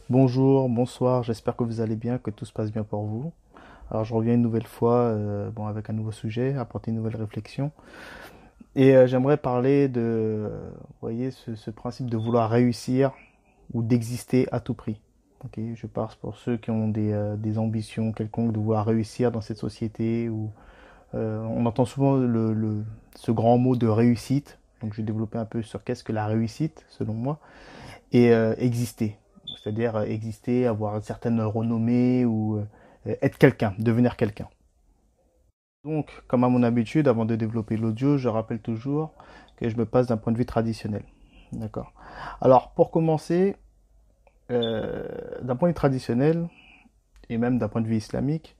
Bonjour, bonsoir, j'espère que vous allez bien, que tout se passe bien pour vous. Alors je reviens une nouvelle fois avec un nouveau sujet, apporter une nouvelle réflexion. J'aimerais parler vous voyez, ce principe de vouloir réussir ou d'exister à tout prix. Ok, je parle pour ceux qui ont des ambitions quelconques de vouloir réussir dans cette société. On entend souvent ce grand mot de réussite. Donc je vais développer un peu sur qu'est-ce que la réussite, selon moi, et exister. C'est-à-dire exister, avoir une certaine renommée ou être quelqu'un, devenir quelqu'un. Donc, comme à mon habitude, avant de développer l'audio, je rappelle toujours que je me passe d'un point de vue traditionnel. D'accord. Alors, pour commencer, d'un point de vue traditionnel, et même d'un point de vue islamique,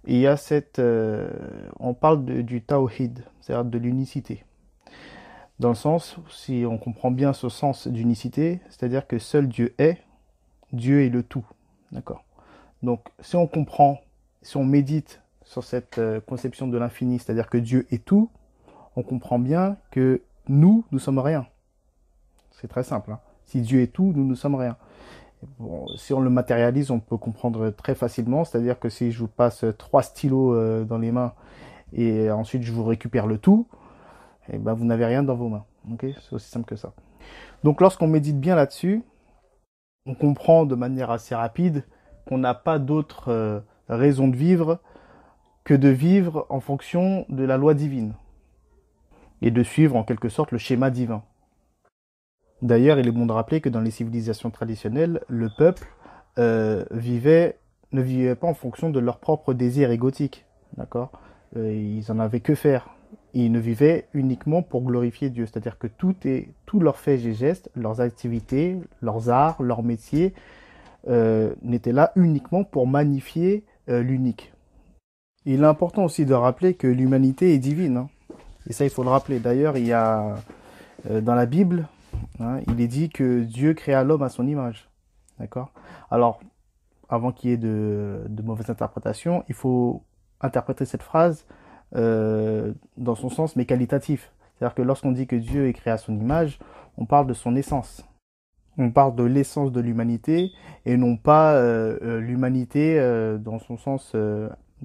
il y a on parle du tawhid, c'est-à-dire de l'unicité. Dans le sens, si on comprend bien ce sens d'unicité, c'est-à-dire que seul Dieu est le tout. D'accord. Donc, si on comprend, si on médite sur cette conception de l'infini, c'est-à-dire que Dieu est tout, on comprend bien que nous sommes rien. C'est très simple, hein. Si Dieu est tout, nous ne sommes rien. Bon, si on le matérialise, on peut comprendre très facilement, c'est-à-dire que si je vous passe trois stylos dans les mains et ensuite je vous récupère le tout, eh ben, vous n'avez rien dans vos mains. Okay, c'est aussi simple que ça. Donc lorsqu'on médite bien là-dessus, on comprend de manière assez rapide qu'on n'a pas d'autre raison de vivre que de vivre en fonction de la loi divine et de suivre en quelque sorte le schéma divin. D'ailleurs, il est bon de rappeler que dans les civilisations traditionnelles, le peuple ne vivait pas en fonction de leurs propres désirs égotiques. D'accord. Ils en avaient que faire. Ils ne vivaient uniquement pour glorifier Dieu. C'est-à-dire que tous leurs faits et gestes, leurs activités, leurs arts, leurs métiers n'étaient là uniquement pour magnifier l'unique. Il est important aussi de rappeler que l'humanité est divine, hein. Et ça, il faut le rappeler. D'ailleurs, il y a dans la Bible, hein, il est dit que Dieu créa l'homme à son image. D'accord. Alors, avant qu'il y ait de mauvaises interprétations, il faut interpréter cette phrase dans son sens, mais qualitatif. C'est-à-dire que lorsqu'on dit que Dieu est créé à son image, on parle de son essence. On parle de l'essence de l'humanité et non pas l'humanité dans son sens,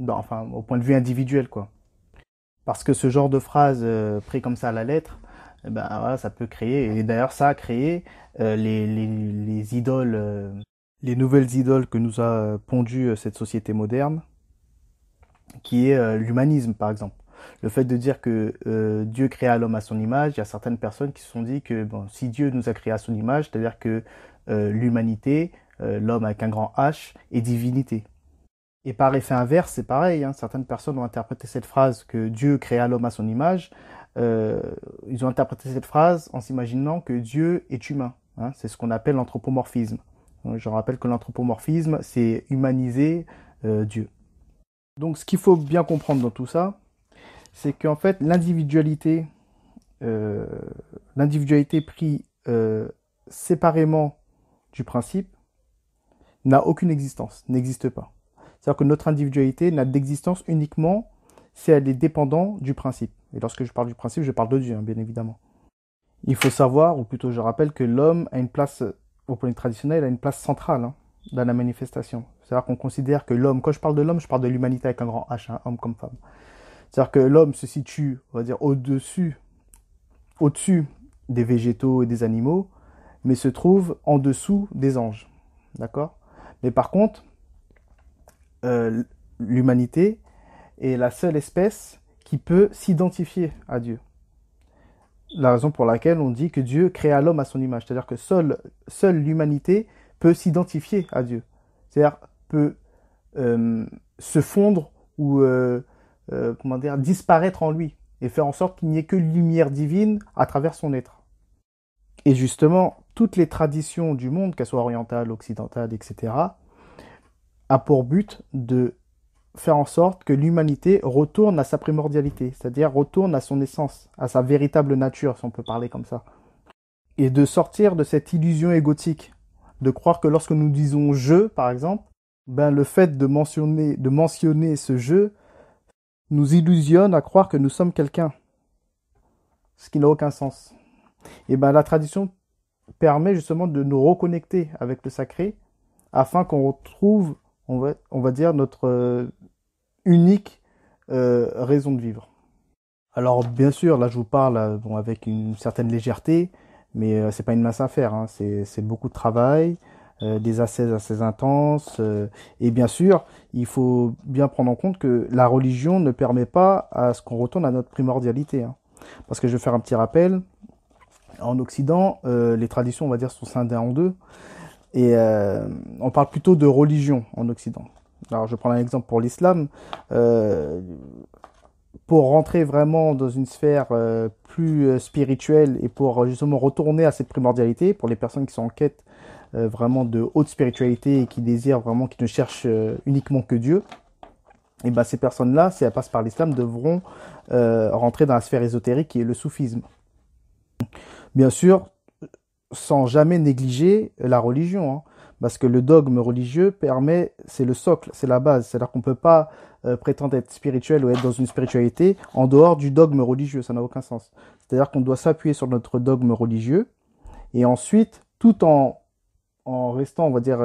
enfin, au point de vue individuel, quoi. Parce que ce genre de phrase pris comme ça à la lettre, eh ben, voilà, ça peut créer, et d'ailleurs ça a créé les idoles, les nouvelles idoles que nous a pondues cette société moderne, qui est l'humanisme par exemple. Le fait de dire que Dieu créa l'homme à son image, il y a certaines personnes qui se sont dit que bon, si Dieu nous a créé à son image, c'est-à-dire que l'humanité, l'homme avec un grand H, est divinité. Et par effet inverse, c'est pareil, hein. Certaines personnes ont interprété cette phrase que Dieu créa l'homme à son image. euh, Ils ont interprété cette phrase en s'imaginant que Dieu est humain, hein. C'est ce qu'on appelle l'anthropomorphisme. Je rappelle que l'anthropomorphisme, c'est humaniser Dieu. Donc ce qu'il faut bien comprendre dans tout ça, c'est qu'en fait euh, l'individualité prise séparément du principe n'a aucune existence, n'existe pas. C'est-à-dire que notre individualité n'a d'existence uniquement si elle est dépendante du principe. Et lorsque je parle du principe, je parle de Dieu, hein, bien évidemment. Il faut savoir, ou plutôt je rappelle, que l'homme a une place, au point de vue traditionnel, a une place centrale, hein, dans la manifestation. C'est-à-dire qu'on considère que l'homme, quand je parle de l'homme, je parle de l'humanité avec un grand H, hein, homme comme femme. C'est-à-dire que l'homme se situe, on va dire, au-dessus des végétaux et des animaux, mais se trouve en dessous des anges. D'accord. Mais par contre, euh, l'humanité est la seule espèce qui peut s'identifier à Dieu. La raison pour laquelle on dit que Dieu créa l'homme à son image. C'est-à-dire que seule l'humanité peut s'identifier à Dieu. C'est-à-dire peut se fondre ou comment dire, disparaître en lui et faire en sorte qu'il n'y ait que lumière divine à travers son être. Et justement, toutes les traditions du monde, qu'elles soient orientales, occidentales, etc., a pour but de faire en sorte que l'humanité retourne à sa primordialité, c'est-à-dire retourne à son essence, à sa véritable nature, si on peut parler comme ça. Et de sortir de cette illusion égotique, de croire que lorsque nous disons je, par exemple, ben le fait de mentionner ce je nous illusionne à croire que nous sommes quelqu'un, ce qui n'a aucun sens. Et ben la tradition permet justement de nous reconnecter avec le sacré afin qu'on retrouve, on va dire, notre unique raison de vivre. Alors bien sûr, là je vous parle bon, avec une certaine légèreté, mais c'est pas une mince affaire, hein. C'est beaucoup de travail, des ascèses assez intenses, et bien sûr, il faut bien prendre en compte que la religion ne permet pas à ce qu'on retourne à notre primordialité, hein. Parce que je vais faire un petit rappel, en Occident, les traditions, on va dire, sont scindées en deux, et on parle plutôt de religion en Occident. Alors je prends un exemple pour l'islam. Pour rentrer vraiment dans une sphère plus spirituelle et pour justement retourner à cette primordialité, pour les personnes qui sont en quête vraiment de haute spiritualité et qui désirent vraiment, qui ne cherchent uniquement que Dieu, et ben ces personnes-là, si elles passent par l'islam, devront rentrer dans la sphère ésotérique qui est le soufisme. Bien sûr, sans jamais négliger la religion, hein, parce que le dogme religieux permet, c'est le socle, c'est la base. C'est-à-dire qu'on ne peut pas prétendre être spirituel ou être dans une spiritualité en dehors du dogme religieux, ça n'a aucun sens. C'est-à-dire qu'on doit s'appuyer sur notre dogme religieux et ensuite, tout en restant, on va dire,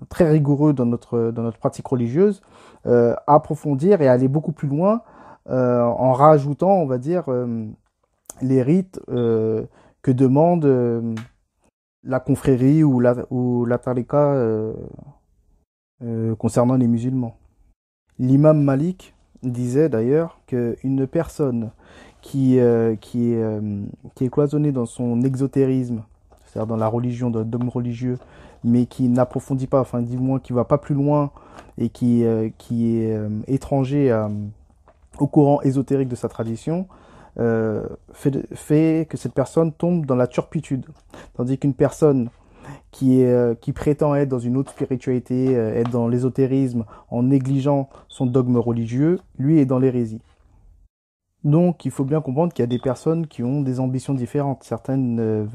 très rigoureux dans notre pratique religieuse, approfondir et aller beaucoup plus loin en rajoutant, on va dire, les rites que demande la confrérie ou la tarika concernant les musulmans. L'imam Malik disait d'ailleurs qu'une personne qui est cloisonnée dans son exotérisme, c'est-à-dire dans la religion, dans le dogme religieux, mais qui n'approfondit pas, enfin du moins qui va pas plus loin et qui est étranger au courant ésotérique de sa tradition, fait que cette personne tombe dans la turpitude. Tandis qu'une personne qui prétend être dans une autre spiritualité, être dans l'ésotérisme en négligeant son dogme religieux, lui est dans l'hérésie. Donc il faut bien comprendre qu'il y a des personnes qui ont des ambitions différentes. Certaines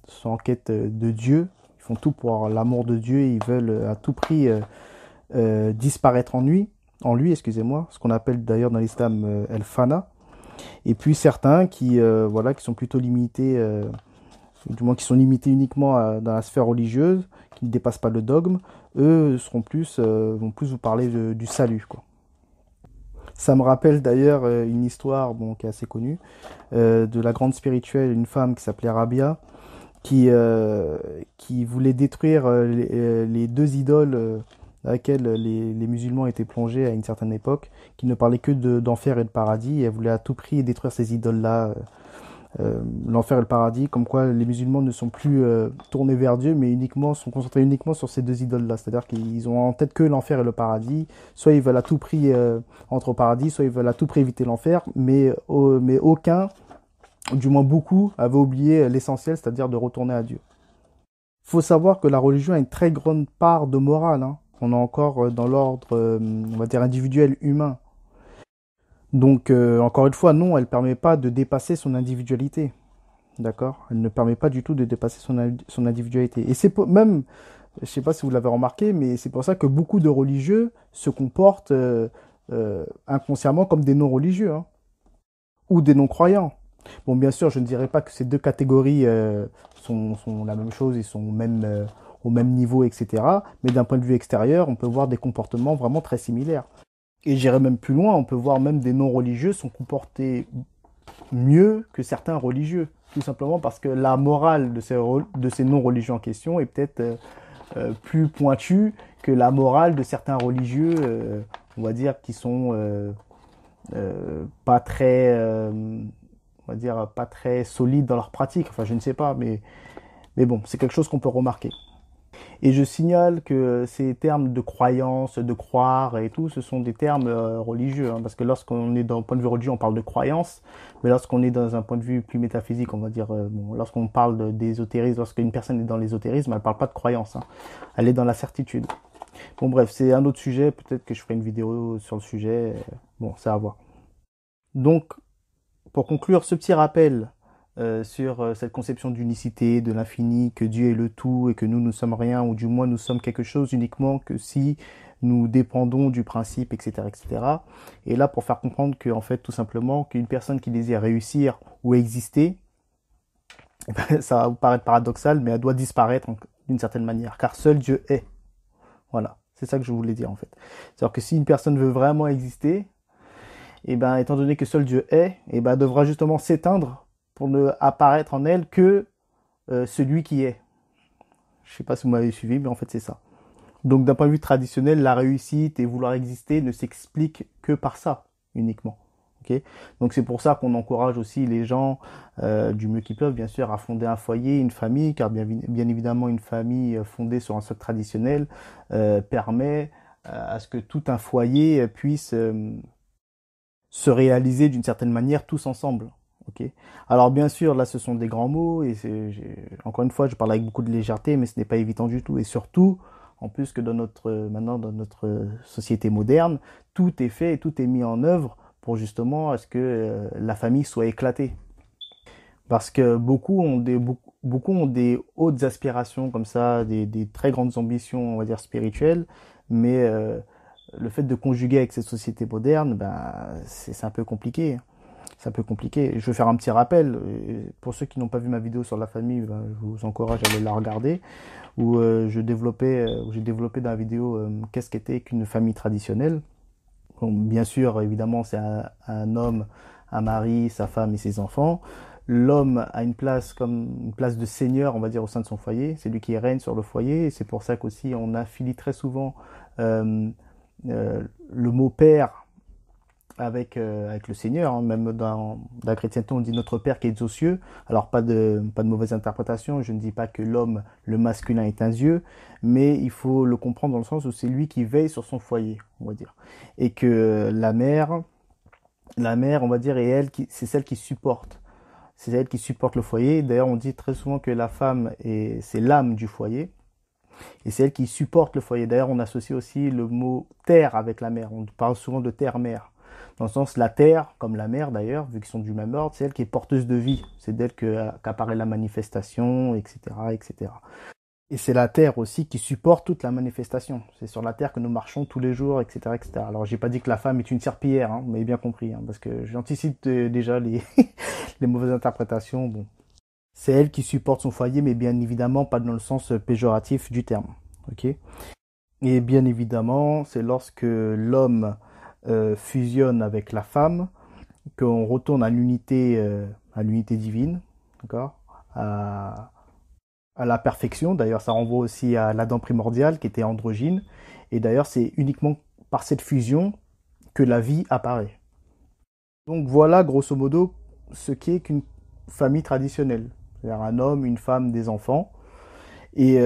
sont en quête de Dieu, ils font tout pour l'amour de Dieu et ils veulent à tout prix disparaître en lui, excusez-moi, ce qu'on appelle d'ailleurs dans l'islam el-fana. Et puis certains voilà, qui sont plutôt limités, du moins qui sont limités uniquement dans la sphère religieuse, qui ne dépassent pas le dogme, eux vont plus vous parler du salut, quoi. Ça me rappelle d'ailleurs une histoire bon, qui est assez connue, de la grande spirituelle, une femme qui s'appelait Rabia, qui voulait détruire les deux idoles dans lesquelles les musulmans étaient plongés à une certaine époque, qui ne parlaient que d'enfer et de paradis, et elle voulait à tout prix détruire ces idoles-là, l'enfer et le paradis, comme quoi les musulmans ne sont plus tournés vers Dieu, mais sont concentrés uniquement sur ces deux idoles-là. C'est-à-dire qu'ils ont en tête que l'enfer et le paradis. Soit ils veulent à tout prix entrer au paradis, soit ils veulent à tout prix éviter l'enfer, mais aucun, du moins beaucoup, avait oublié l'essentiel, c'est-à-dire de retourner à Dieu. Il faut savoir que la religion a une très grande part de morale, hein. On est encore dans l'ordre, on va dire, individuel humain. Donc, encore une fois, non, elle ne permet pas de dépasser son individualité. D'accord? Elle ne permet pas du tout de dépasser son individualité. Et c'est même, je ne sais pas si vous l'avez remarqué, mais c'est pour ça que beaucoup de religieux se comportent inconsciemment comme des non-religieux, hein, ou des non-croyants. Bon, bien sûr, je ne dirais pas que ces deux catégories sont la même chose, ils sont au même niveau, etc. Mais d'un point de vue extérieur, on peut voir des comportements vraiment très similaires. Et j'irai même plus loin, on peut voir même des non-religieux sont comportés mieux que certains religieux. Tout simplement parce que la morale de ces non-religieux en question est peut-être plus pointue que la morale de certains religieux, on va dire, qui sont pas très, on va dire, pas très solides dans leur pratique. Enfin, je ne sais pas, mais bon, c'est quelque chose qu'on peut remarquer. Et je signale que ces termes de croyance, de croire et tout, ce sont des termes religieux, hein, parce que lorsqu'on est d'un point de vue religieux, on parle de croyance, mais lorsqu'on est dans un point de vue plus métaphysique, on va dire, bon, lorsqu'on parle d'ésotérisme, lorsqu'une personne est dans l'ésotérisme, elle ne parle pas de croyance, hein, elle est dans la certitude. Bon bref, c'est un autre sujet, peut-être que je ferai une vidéo sur le sujet, bon, c'est à voir. Donc, pour conclure ce petit rappel sur cette conception d'unicité, de l'infini, que Dieu est le tout et que nous sommes rien, ou du moins nous sommes quelque chose uniquement que si nous dépendons du principe, etc., etc. Et là, pour faire comprendre que, en fait, tout simplement, qu'une personne qui désire réussir ou exister, eh ben, ça va vous paraître paradoxal, mais elle doit disparaître d'une certaine manière, car seul Dieu est. Voilà, c'est ça que je voulais dire en fait. C'est-à-dire que si une personne veut vraiment exister, et ben, étant donné que seul Dieu est, et ben, elle devra justement s'éteindre pour ne apparaître en elle que celui qui est. Je sais pas si vous m'avez suivi, mais en fait c'est ça. Donc d'un point de vue traditionnel, la réussite et vouloir exister ne s'explique que par ça uniquement. Okay. Donc c'est pour ça qu'on encourage aussi les gens du mieux qu'ils peuvent, bien sûr, à fonder un foyer, une famille, car bien évidemment une famille fondée sur un socle traditionnel permet à ce que tout un foyer puisse se réaliser d'une certaine manière tous ensemble. Okay. Alors bien sûr, là ce sont des grands mots et encore une fois, je parle avec beaucoup de légèreté, mais ce n'est pas évident du tout. Et surtout, en plus que maintenant dans notre société moderne, tout est fait et tout est mis en œuvre pour justement à ce que la famille soit éclatée. Parce que beaucoup ont des hautes aspirations comme ça, des très grandes ambitions, on va dire spirituelles, mais le fait de conjuguer avec cette société moderne, ben, c'est un peu compliqué. C'est un peu compliqué. Je vais faire un petit rappel. Pour ceux qui n'ont pas vu ma vidéo sur la famille, ben, je vous encourage à aller la regarder. Où j'ai développé dans la vidéo qu'est-ce qu'était qu'une famille traditionnelle. Bon, bien sûr, évidemment, c'est un homme, un mari, sa femme et ses enfants. L'homme a une place comme une place de seigneur, on va dire, au sein de son foyer. C'est lui qui règne sur le foyer. Et c'est pour ça qu'aussi on affilie très souvent le mot père avec le Seigneur, hein. Même dans la chrétienté, on dit notre Père qui est aux cieux. Alors pas de mauvaise interprétation, je ne dis pas que l'homme, le masculin est un Dieu, mais il faut le comprendre dans le sens où c'est lui qui veille sur son foyer, on va dire. Et que la mère, on va dire, c'est celle qui supporte. C'est elle qui supporte le foyer. D'ailleurs, on dit très souvent que la femme c'est l'âme du foyer. Et c'est elle qui supporte le foyer. D'ailleurs, on associe aussi le mot terre avec la mère. On parle souvent de terre-mère. Dans le sens, la terre, comme la mer d'ailleurs, vu qu'ils sont du même ordre, c'est elle qui est porteuse de vie. C'est d'elle qu'apparaît la manifestation, etc., etc. Et c'est la terre aussi qui supporte toute la manifestation. C'est sur la terre que nous marchons tous les jours, etc., etc. Alors, j'ai pas dit que la femme est une serpillière, hein, vous m'avez bien compris, hein, parce que j'anticipe déjà les, les mauvaises interprétations. Bon. C'est elle qui supporte son foyer, mais bien évidemment pas dans le sens péjoratif du terme. Ok. Et bien évidemment, c'est lorsque l'homme fusionne avec la femme qu'on retourne à l'unité divine, d'accord, à la perfection. D'ailleurs, ça renvoie aussi à l'Adam primordial qui était androgyne. Et d'ailleurs, c'est uniquement par cette fusion que la vie apparaît. Donc voilà, grosso modo, ce qu'est qu'une famille traditionnelle. C'est-à-dire un homme, une femme, des enfants. Et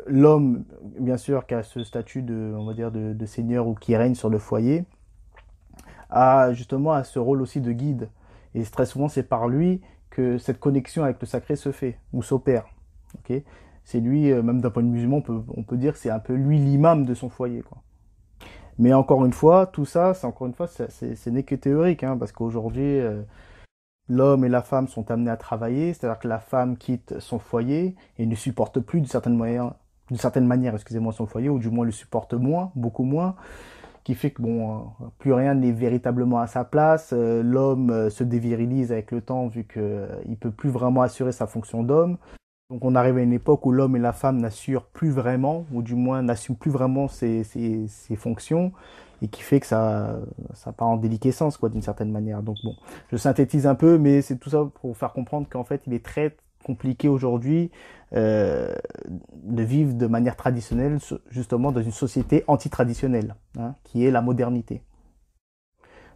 l'homme, bien sûr, qui a ce statut on va dire, de seigneur ou qui règne sur le foyer, a justement ce rôle aussi de guide. Et très souvent, c'est par lui que cette connexion avec le sacré se fait ou s'opère. Okay. C'est lui, même d'un point de vue musulman, on peut dire que c'est un peu lui l'imam de son foyer, quoi. Mais encore une fois, tout ça, ce n'est que théorique, hein, parce qu'aujourd'hui, l'homme et la femme sont amenés à travailler, c'est-à-dire que la femme quitte son foyer et ne supporte plus d'une certaine manière, excusez-moi, son foyer, ou du moins le supporte moins, beaucoup moins, qui fait que bon, plus rien n'est véritablement à sa place. L'homme se dévirilise avec le temps vu qu'il peut plus vraiment assurer sa fonction d'homme. Donc on arrive à une époque où l'homme et la femme n'assurent plus vraiment, ou du moins n'assument plus vraiment ses fonctions, et qui fait que ça part en déliquescence, quoi, d'une certaine manière. Donc bon, je synthétise un peu, mais c'est tout ça pour faire comprendre qu'en fait, il est très compliqué aujourd'hui de vivre de manière traditionnelle, justement dans une société anti-traditionnelle, hein, qui est la modernité.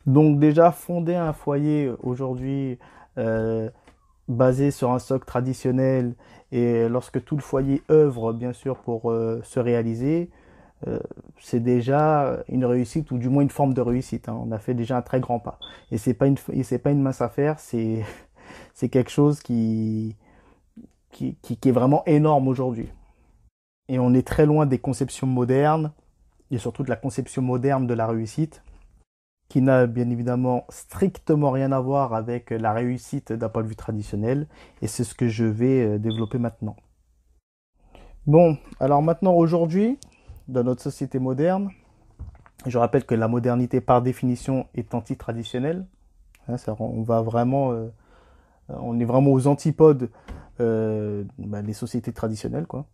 Donc déjà, fonder un foyer aujourd'hui basé sur un socle traditionnel et lorsque tout le foyer œuvre bien sûr pour se réaliser, c'est déjà une réussite ou du moins une forme de réussite, hein. On a fait déjà un très grand pas et c'est pas une mince affaire, c'est quelque chose qui est vraiment énorme aujourd'hui. Et on est très loin des conceptions modernes et surtout de la conception moderne de la réussite, qui n'a bien évidemment strictement rien à voir avec la réussite d'un point de vue traditionnel. Et c'est ce que je vais développer maintenant. Bon, alors maintenant, aujourd'hui, dans notre société moderne, je rappelle que la modernité par définition est anti-traditionnelle. Hein, on est vraiment aux antipodes des sociétés traditionnelles, quoi.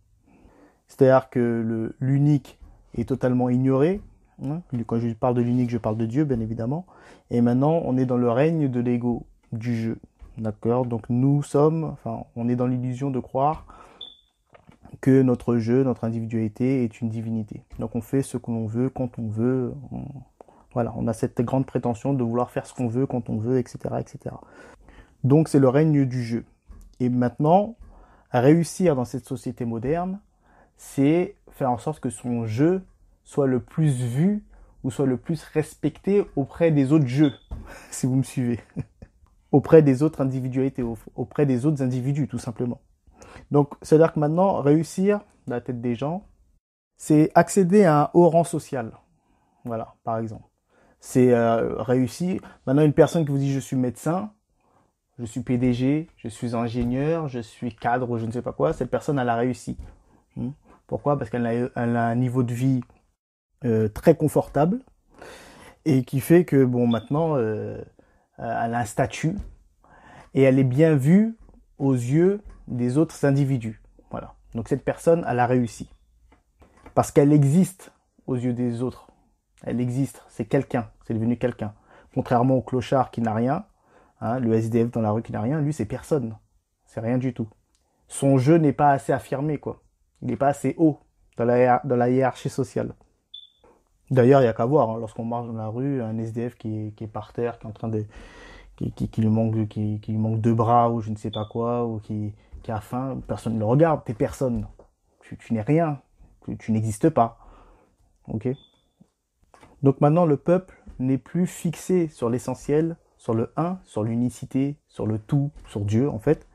C'est-à-dire que l'unique est totalement ignoré. Hein. Quand je parle de l'unique, je parle de Dieu, bien évidemment. Et maintenant, on est dans le règne de l'ego, du jeu. D'accord? Donc on est dans l'illusion de croire que notre jeu, notre individualité est une divinité. Donc on fait ce que l'on veut, quand on veut. Voilà, on a cette grande prétention de vouloir faire ce qu'on veut, quand on veut, etc., etc. Donc c'est le règne du jeu. Et maintenant, réussir dans cette société moderne, c'est faire en sorte que son jeu soit le plus vu ou soit le plus respecté auprès des autres jeux, si vous me suivez. Auprès des autres individualités, auprès des autres individus, tout simplement. Donc, c'est-à-dire que maintenant, réussir dans la tête des gens, c'est accéder à un haut rang social. Voilà, par exemple. C'est réussir. Maintenant, une personne qui vous dit « je suis médecin », je suis PDG, je suis ingénieur, je suis cadre ou je ne sais pas quoi, cette personne, elle a réussi. Pourquoi? Parce qu'elle a un niveau de vie très confortable et qui fait que, bon, maintenant, elle a un statut et elle est bien vue aux yeux des autres individus. Voilà. Donc cette personne, elle a réussi. Parce qu'elle existe aux yeux des autres. Elle existe, c'est quelqu'un, c'est devenu quelqu'un. Contrairement au clochard qui n'a rien, hein, le SDF dans la rue qui n'a rien, lui c'est personne. C'est rien du tout. Son jeu n'est pas assez affirmé, quoi. Il n'est pas assez haut dans la hiérarchie sociale. D'ailleurs, il n'y a qu'à voir, hein, lorsqu'on marche dans la rue, un SDF qui est par terre, qui est en train de... qui lui manque deux bras ou je ne sais pas quoi, ou qui a faim, personne ne le regarde, t'es personne. Tu n'es rien, tu n'existes pas. Ok? Donc maintenant, le peuple n'est plus fixé sur l'essentiel, sur le un, sur l'unicité, sur le tout, sur Dieu en fait.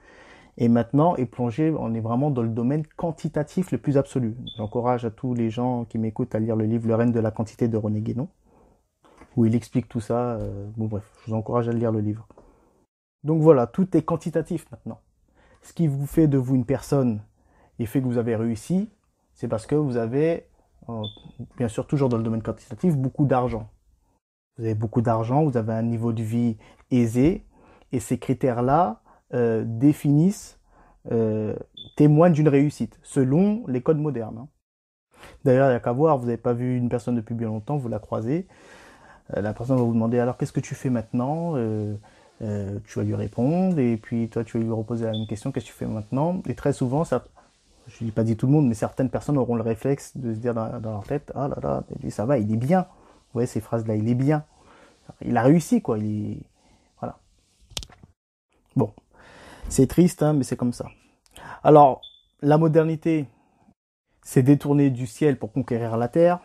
Et maintenant, on est vraiment dans le domaine quantitatif le plus absolu. J'encourage à tous les gens qui m'écoutent à lire le livre Le règne de la quantité de René Guénon, où il explique tout ça. Bon bref, je vous encourage à lire le livre. Donc voilà, tout est quantitatif maintenant. Ce qui vous fait de vous une personne et fait que vous avez réussi, c'est parce que vous avez, bien sûr toujours dans le domaine quantitatif, beaucoup d'argent. Vous avez beaucoup d'argent, vous avez un niveau de vie aisé, et ces critères-là définissent, témoignent d'une réussite, selon les codes modernes. Hein. D'ailleurs, il n'y a qu'à voir, vous n'avez pas vu une personne depuis bien longtemps, vous la croisez, la personne va vous demander alors qu'est-ce que tu fais maintenant, tu vas lui répondre, et puis toi tu vas lui reposer la même question, qu'est-ce que tu fais maintenant, et très souvent, je ne dis pas dit tout le monde, mais certaines personnes auront le réflexe de se dire dans leur tête, ah là là, lui ça va, il est bien. Vous voyez ces phrases-là, il est bien. Il a réussi, quoi. Voilà. Bon, c'est triste, hein, mais c'est comme ça. Alors, la modernité s'est détournée du ciel pour conquérir la terre,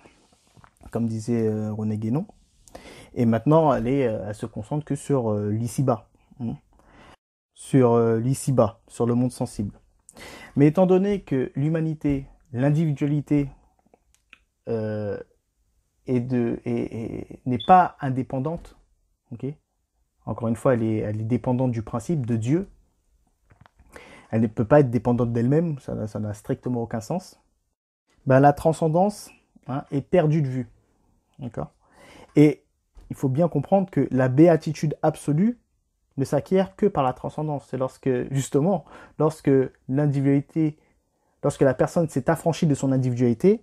comme disait René Guénon. Et maintenant, elle se concentre que sur l'ici-bas. Sur l'ici-bas, sur le monde sensible. Mais étant donné que l'humanité, l'individualité, n'est pas indépendante, okay. Encore une fois, elle est dépendante du principe de Dieu. Elle ne peut pas être dépendante d'elle-même, ça n'a strictement aucun sens. Ben, la transcendance est perdue de vue. D'accord. Et il faut bien comprendre que la béatitude absolue ne s'acquiert que par la transcendance. C'est lorsque l'individualité, lorsque la personne s'est affranchie de son individualité,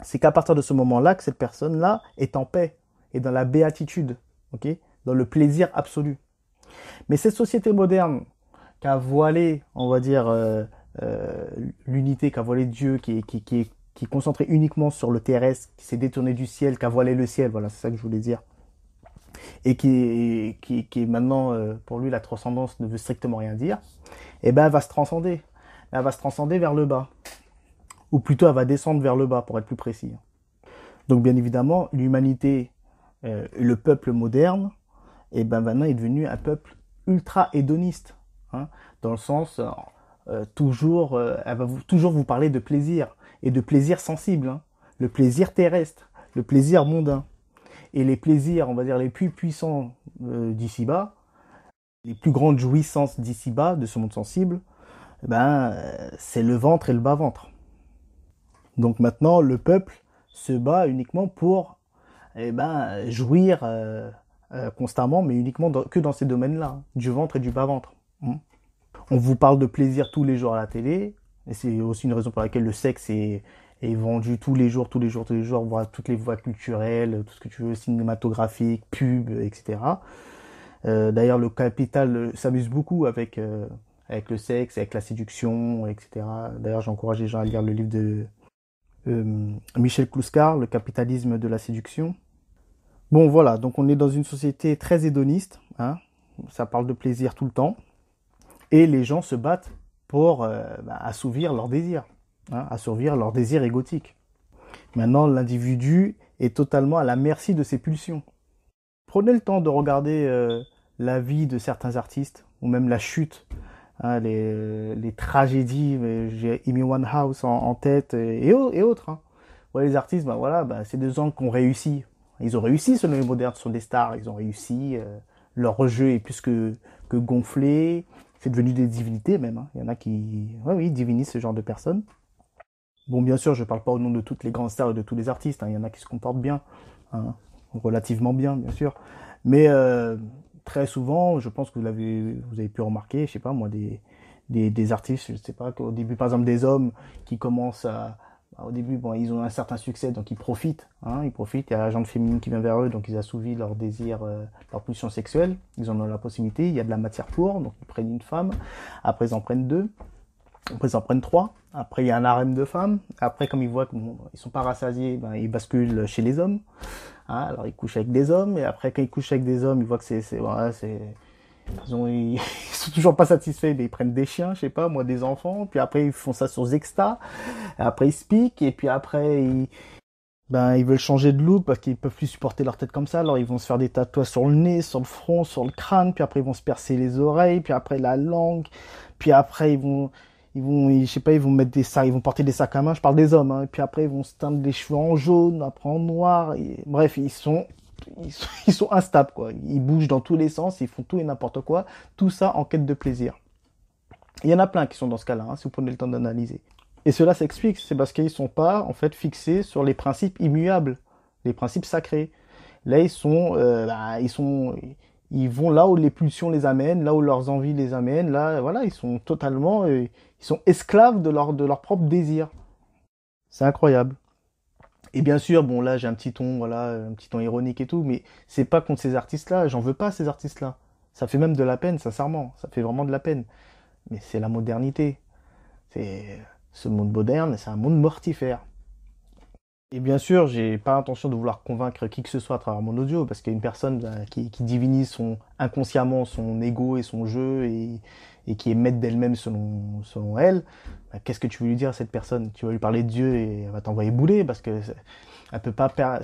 c'est qu'à partir de ce moment-là que cette personne-là est en paix, est dans la béatitude, okay, dans le plaisir absolu. Mais cette société moderne qui a voilé, on va dire, l'unité, qui a voilé Dieu, qui est concentré uniquement sur le terrestre, qui s'est détourné du ciel, qui a voilé le ciel, voilà, c'est ça que je voulais dire. Et qui est maintenant, pour lui, la transcendance ne veut strictement rien dire, et ben elle va se transcender. Elle va se transcender vers le bas. Ou plutôt, elle va descendre vers le bas, pour être plus précis. Donc, bien évidemment, l'humanité, le peuple moderne, et ben maintenant est devenu un peuple ultra hédoniste, hein, dans le sens, elle va toujours vous parler de plaisir, et de plaisir sensible, hein, le plaisir terrestre, le plaisir mondain. Et les plaisirs, on va dire, les plus puissants d'ici-bas, les plus grandes jouissances d'ici-bas, de ce monde sensible, c'est le ventre et le bas-ventre. Donc maintenant, le peuple se bat uniquement pour jouir constamment, mais uniquement que dans ces domaines-là, du ventre et du bas-ventre. On vous parle de plaisir tous les jours à la télé, Et c'est aussi une raison pour laquelle le sexe est vendu tous les jours, tous les jours, tous les jours, voire toutes les voies culturelles, tout ce que tu veux, cinématographique, pub, etc. D'ailleurs, le capital s'amuse beaucoup avec le sexe, avec la séduction, etc. D'ailleurs, j'encourage les gens à lire le livre de Michel Clouscar, Le capitalisme de la séduction. Bon, voilà, donc on est dans une société très hédoniste, hein, ça parle de plaisir tout le temps, et les gens se battent pour assouvir leurs désirs, hein, assouvir leurs désirs égotiques. Maintenant, l'individu est totalement à la merci de ses pulsions. Prenez le temps de regarder la vie de certains artistes, ou même la chute, hein, les tragédies. J'ai Amy Winehouse en tête et autres. Hein. Ouais, les artistes, c'est des gens qui ont réussi. Ils ont réussi selon les modernes, ce sont des stars. Ils ont réussi. Leur jeu est plus que gonflé. C'est devenu des divinités même. Hein. Il y en a qui oui, divinisent ce genre de personnes. Bon, bien sûr, je ne parle pas au nom de toutes les grandes stars et de tous les artistes. Hein. Il y en a qui se comportent bien. Hein. Relativement bien, bien sûr. Mais très souvent, je pense que vous avez pu remarquer, je sais pas moi, des artistes, je sais pas, qu'au début, par exemple, des hommes qui commencent au début, bon, ils ont un certain succès, donc ils profitent, hein, ils profitent, il y a la gente féminine qui vient vers eux, donc ils assouvissent leurs désirs, leur pulsion sexuelle, ils en ont la possibilité, il y a de la matière pour, donc ils prennent une femme, après ils en prennent deux, après ils en prennent trois, après il y a un harem de femmes, après comme ils voient qu'ils sont pas rassasiés, ils basculent chez les hommes. Hein, alors ils couchent avec des hommes, et après quand ils couchent avec des hommes, ils voient que ils sont toujours pas satisfaits, mais ils prennent des chiens, je sais pas, moi des enfants, puis après ils font ça sur Zexta, et après ils se piquent, et puis après ils veulent changer de look parce qu'ils peuvent plus supporter leur tête comme ça, alors ils vont se faire des tatouages sur le nez, sur le front, sur le crâne, puis après ils vont se percer les oreilles, puis après la langue, puis après je sais pas, ils vont mettre des sacs, ils vont porter des sacs à main, je parle des hommes, hein, et puis après ils vont se teindre les cheveux en jaune, après en noir, bref, ils sont instables, quoi. Ils bougent dans tous les sens, ils font tout et n'importe quoi, tout ça en quête de plaisir. Il y en a plein qui sont dans ce cas-là, hein, si vous prenez le temps d'analyser. Et cela s'explique, c'est parce qu'ils sont pas, en fait, fixés sur les principes immuables, les principes sacrés. Là, ils vont là où les pulsions les amènent, là où leurs envies les amènent. Là, voilà, ils sont totalement, ils sont esclaves de leur propre désir. C'est incroyable. Et bien sûr, bon là, j'ai un petit ton, voilà, un petit ton ironique et tout, mais c'est pas contre ces artistes-là. J'en veux pas ces artistes-là. Ça fait même de la peine, sincèrement. Ça fait vraiment de la peine. Mais c'est la modernité. C'est ce monde moderne, c'est un monde mortifère. Et bien sûr, j'ai pas l'intention de vouloir convaincre qui que ce soit à travers mon audio, parce qu'il y a une personne qui divinise inconsciemment son ego et son jeu et qui est maître d'elle-même selon elle. Qu'est-ce que tu veux lui dire à cette personne? Tu vas lui parler de Dieu et elle va t'envoyer bouler parce que elle peut pas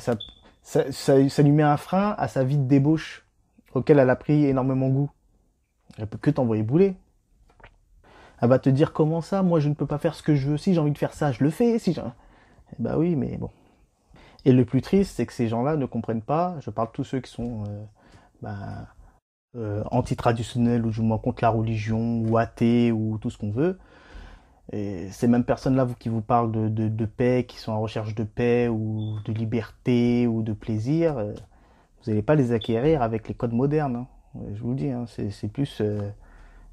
ça lui met un frein à sa vie de débauche auquel elle a pris énormément goût. Elle peut que t'envoyer bouler. Elle va te dire comment ça, moi je ne peux pas faire ce que je veux. Si j'ai envie de faire ça, je le fais. Bah oui, mais bon. Et le plus triste, c'est que ces gens-là ne comprennent pas. Je parle de tous ceux qui sont bah, anti-traditionnels ou du moins contre la religion ou athées ou tout ce qu'on veut. Et ces mêmes personnes-là qui vous parlent de paix, qui sont en recherche de paix ou de liberté ou de plaisir, vous n'allez pas les acquérir avec les codes modernes. Hein. Je vous le dis, hein, c'est plus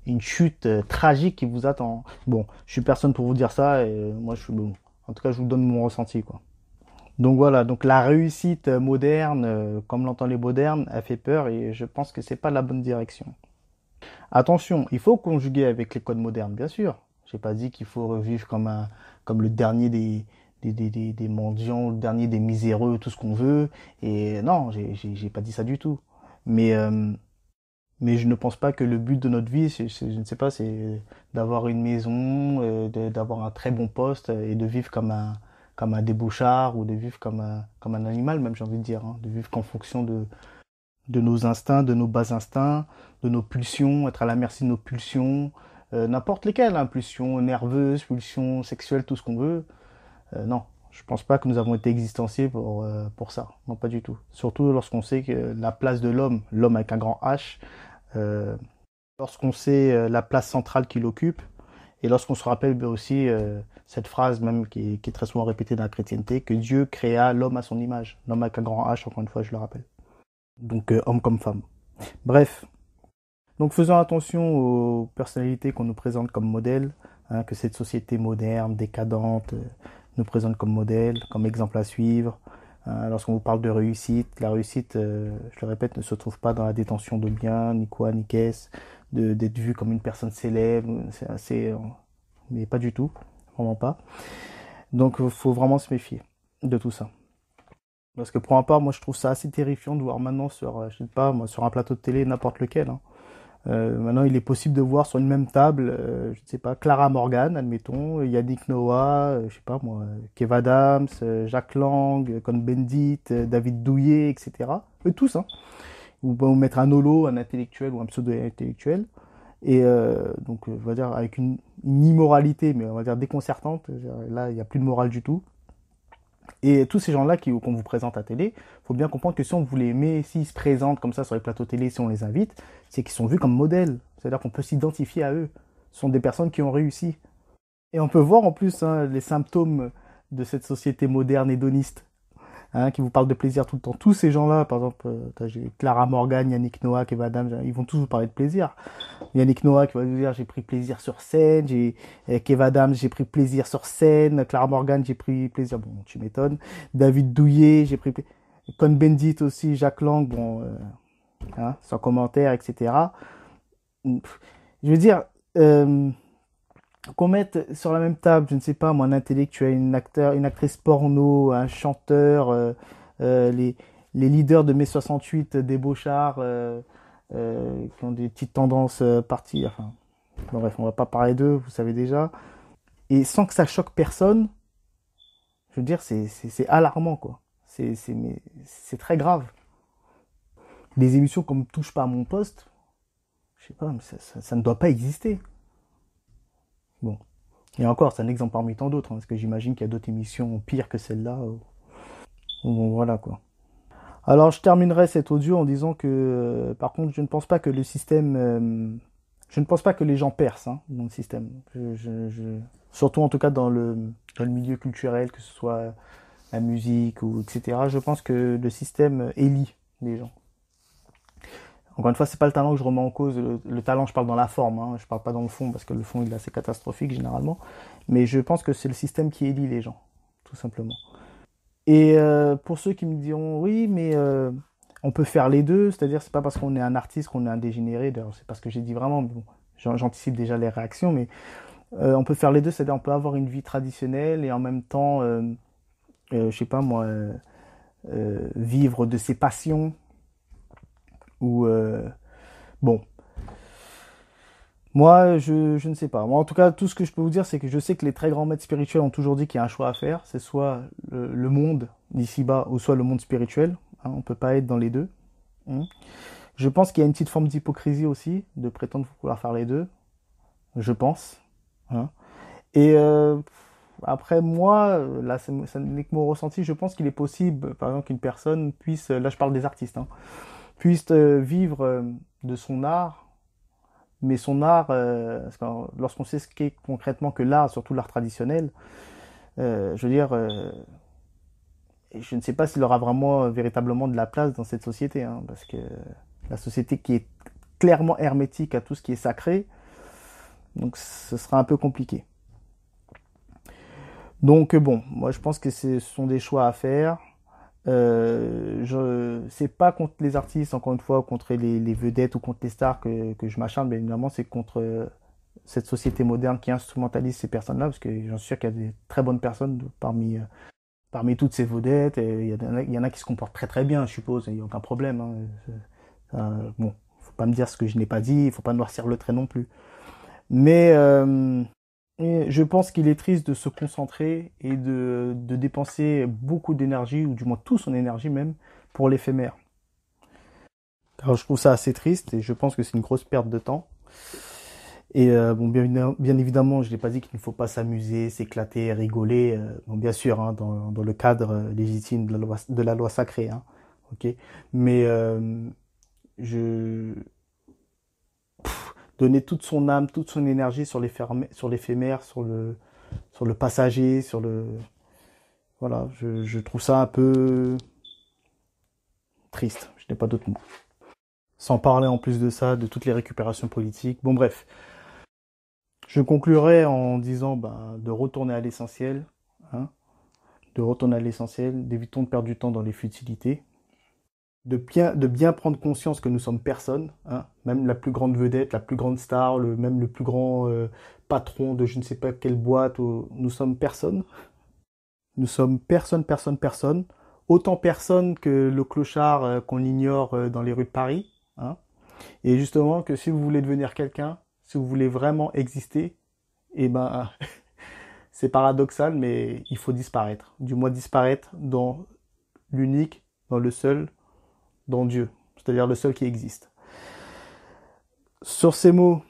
une chute tragique qui vous attend. Bon, je suis personne pour vous dire ça, et moi je suis bon. En tout cas, je vous donne mon ressenti, quoi. Donc voilà, donc la réussite moderne, comme l'entend les modernes, a fait peur et je pense que c'est pas la bonne direction. Attention, il faut conjuguer avec les codes modernes, bien sûr. J'ai pas dit qu'il faut revivre comme le dernier des mendiants, le dernier des miséreux, tout ce qu'on veut. Et non, j'ai pas dit ça du tout. Mais, euh, mais je ne pense pas que le but de notre vie, je ne sais pas, c'est d'avoir une maison, d'avoir un très bon poste et de vivre comme un débauchard ou de vivre comme un animal, même j'ai envie de dire, hein, de vivre qu'en fonction de nos instincts, de nos bas instincts, de nos pulsions, être à la merci de nos pulsions, n'importe lesquelles, hein, pulsions nerveuses, pulsions sexuelles, tout ce qu'on veut. Non, je pense pas que nous avons été existenciés pour ça. Non, pas du tout. Surtout lorsqu'on sait que la place de l'homme, l'homme avec un grand H, euh, lorsqu'on sait la place centrale qu'il occupe, et lorsqu'on se rappelle aussi cette phrase même qui est très souvent répétée dans la chrétienté, que Dieu créa l'homme à son image. L'homme avec un grand H, encore une fois, je le rappelle. Donc homme comme femme. Bref, Donc faisons attention aux personnalités qu'on nous présente comme modèle, hein, que cette société moderne, décadente, nous présente comme modèle, comme exemple à suivre. Lorsqu'on vous parle de réussite, la réussite, je le répète, ne se trouve pas dans la détention de biens, ni quoi, ni qu'est-ce, d'être vu comme une personne célèbre, mais pas du tout, vraiment pas. Donc il faut vraiment se méfier de tout ça. Parce que pour ma part, moi je trouve ça assez terrifiant de voir maintenant sur, je sais pas, moi, sur un plateau de télé, n'importe lequel, hein. Maintenant, il est possible de voir sur une même table, je ne sais pas, Clara Morgan, admettons, Yannick Noah, je sais pas moi, Kev Adams, Jacques Lang, Cohn-Bendit, David Douillet, etc. Eux tous, hein. Ou on mettre un holo, un intellectuel ou un pseudo-intellectuel. Et donc, on va dire avec une immoralité, mais on va dire déconcertante. Là, il n'y a plus de morale du tout. Et tous ces gens-là qu'on vous présente à télé, faut bien comprendre que si on vous les met, s'ils se présentent comme ça sur les plateaux télé, si on les invite, c'est qu'ils sont vus comme modèles. C'est-à-dire qu'on peut s'identifier à eux. Ce sont des personnes qui ont réussi. Et on peut voir en plus, hein, les symptômes de cette société moderne hédoniste, hein, qui vous parle de plaisir tout le temps. Tous ces gens-là, par exemple, j'ai Clara Morgan, Yannick Noah, Kev Adams, ils vont tous vous parler de plaisir. Yannick Noah qui va vous dire j'ai pris plaisir sur scène, Kev Adams, j'ai pris plaisir sur scène, Clara Morgan, j'ai pris plaisir, bon, tu m'étonnes. David Douillet, j'ai pris plaisir. Cohn-Bendit aussi, Jacques Lang, bon, hein, sans commentaire, etc. Je veux dire, euh, qu'on mette sur la même table, je ne sais pas, moi, un intellectuel, une actrice porno, un chanteur, les leaders de mai 68, débauchards, qui ont des petites tendances parties, enfin, bon, bref, on va pas parler d'eux, vous savez déjà. Et sans que ça choque personne, je veux dire, c'est alarmant, quoi. C'est très grave. Des émissions comme Touche pas à mon poste, je sais pas, mais ça ne doit pas exister. Bon. Et encore, c'est un exemple parmi tant d'autres, hein, parce que j'imagine qu'il y a d'autres émissions pires que celle-là. Bon, voilà quoi. Alors, je terminerai cet audio en disant que, par contre, je ne pense pas que le système, je ne pense pas que les gens percent, hein, dans le système. Surtout en tout cas dans le milieu culturel, que ce soit la musique ou etc. Je pense que le système élit les gens. Encore une fois, c'est pas le talent que je remets en cause. Le talent, je parle dans la forme, hein, je parle pas dans le fond parce que le fond il est assez catastrophique généralement. Mais je pense que c'est le système qui élit les gens, tout simplement. Et pour ceux qui me diront oui, mais on peut faire les deux, c'est-à-dire c'est pas parce qu'on est un artiste qu'on est un dégénéré. D'ailleurs, c'est pas ce que j'ai dit vraiment. Mais bon, j'anticipe déjà les réactions, mais on peut faire les deux, c'est-à-dire on peut avoir une vie traditionnelle et en même temps, je sais pas moi, vivre de ses passions ou bon. Moi, je ne sais pas. Moi, en tout cas, tout ce que je peux vous dire, c'est que je sais que les très grands maîtres spirituels ont toujours dit qu'il y a un choix à faire. C'est soit le monde d'ici-bas ou soit le monde spirituel. Hein, on ne peut pas être dans les deux. Hein. Je pense qu'il y a une petite forme d'hypocrisie aussi, de prétendre vouloir faire les deux. Je pense. Hein. Et après, moi, là, ça n'est que mon ressenti. Je pense qu'il est possible, par exemple, qu'une personne puisse, là je parle des artistes, hein, puisse vivre de son art, mais son art, lorsqu'on sait ce qu'est concrètement que l'art, surtout l'art traditionnel, je veux dire, je ne sais pas s'il aura vraiment, véritablement de la place dans cette société, hein, parce que la société qui est clairement hermétique à tout ce qui est sacré, donc ce sera un peu compliqué. Donc bon, moi je pense que ce sont des choix à faire. C'est pas contre les artistes, encore une fois, contre les vedettes ou contre les stars que je m'acharne, bien évidemment, c'est contre cette société moderne qui instrumentalise ces personnes-là, parce que j'en suis sûr qu'il y a des très bonnes personnes parmi toutes ces vedettes, et il y en a qui se comportent très très bien, je suppose, il n'y a aucun problème. Hein. Bon, faut pas me dire ce que je n'ai pas dit, il faut pas noircir le trait non plus. Mais et je pense qu'il est triste de se concentrer et de dépenser beaucoup d'énergie, ou du moins toute son énergie même, pour l'éphémère. Alors je trouve ça assez triste et je pense que c'est une grosse perte de temps. Et bon, bien évidemment, je n'ai pas dit qu'il ne faut pas s'amuser, s'éclater, rigoler. Bon, bien sûr, hein, dans le cadre légitime de la loi sacrée. Hein, ok. Mais je donner toute son âme, toute son énergie sur l'éphémère, sur le passager, sur le voilà, je trouve ça un peu triste. Je n'ai pas d'autres mots. Sans parler en plus de ça, de toutes les récupérations politiques. Bon bref, je conclurai en disant de retourner à l'essentiel, hein, de retourner à l'essentiel, d'évitons de perdre du temps dans les futilités, de bien prendre conscience que nous sommes personne, hein, même la plus grande vedette, la plus grande star, même le plus grand patron de je ne sais pas quelle boîte, nous sommes personne. Nous sommes personne, personne, personne. Autant personne que le clochard qu'on ignore dans les rues de Paris, hein. Et justement que si vous voulez devenir quelqu'un, si vous voulez vraiment exister, eh ben c'est paradoxal, mais il faut disparaître. Du moins disparaître dans l'unique, dans le seul, dans Dieu, c'est-à-dire le seul qui existe. Sur ces mots,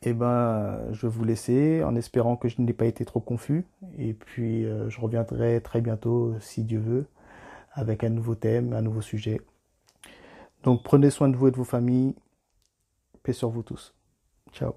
eh je vais vous laisser en espérant que je n'ai pas été trop confus. Et puis, je reviendrai très bientôt, si Dieu veut, avec un nouveau thème, un nouveau sujet. Donc, prenez soin de vous et de vos familles. Paix sur vous tous. Ciao.